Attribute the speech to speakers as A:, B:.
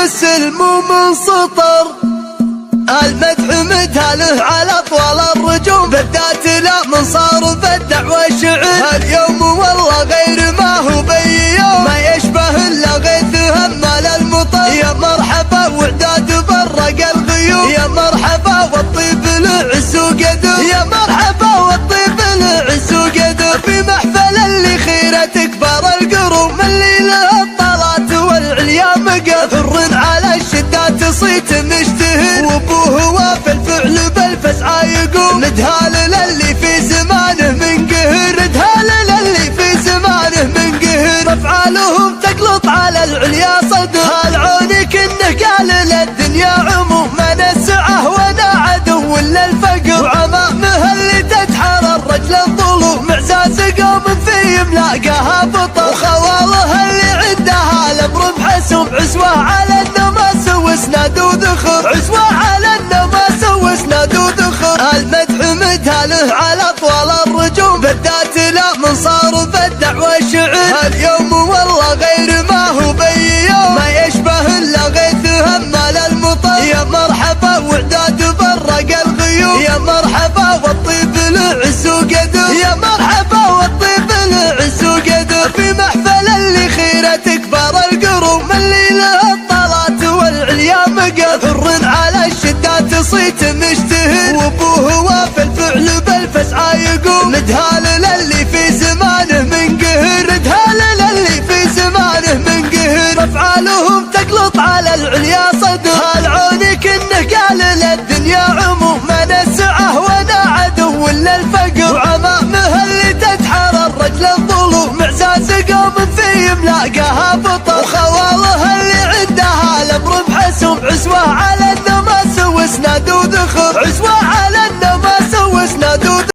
A: بالسلم ومن سطر. المدح مدهله على طول الرجوم، بالذات لا من صار بالدعوة شعر. هاليوم والله غير ما هو بي يوم، ما يشبه الا غيث همال المطر. يا مرحبا وعداد برق الغيوم، يا مرحبا والطيب العز وقدر، يا مرحبا والطيب العز وقدر. في محفل اللي خيره تكبر القروم، اللي له الطلات والعليا مقر. حر على الشدات صيت مشتهر، وابوه وفي الفعل بالفسعى يقوم. ندهال للي في زمانه من قهر، ندهال للي في زمانه من قهر. افعالهم تقلط على العليا صدر، هالعونك انه قال للدنيا عموم. ما نسعه ولا عدو الا الفقر، وعمامه اللي تدحر الرجل الظلوم. معزاز قوم في ملاقاها بطر، وخواله اللي عندها الامر بحسوم. عزوه على النماس واسناد وذخر، عزوه على النماس واسناد وذخر. المدح مدهله على طول الرجوم، بالذات لا من صار بالدعوة شعر. هاليوم والله غير ما هو بي يوم، ما يشبه الا غيث همال المطر. يا مرحبا وعداد برق الغيوم، يا مرحبا والطيب العز وقدر، يا مرحبا والطيب العز وقدر. في محفل اللي خيره تكبر القروم، اللي له الطلات والعليا مقر. حر على الشدات صيت مشتهر، وابوه وفي الفعل بالفسعى يقوم. ندهال للي في زمانه من قهر، ندهال للي في زمانه من قهر. افعالهم تقلط على العليا صدر، هالعونك انه قال للدنيا عموم. ما نسعه ولا عدو الا الفقر، وعمامه اللي تدحر الرجل الظلوم. معزاز قوم في ملاقاها بطر، وخواله اللي عندها الامر بحسوم. عزوه على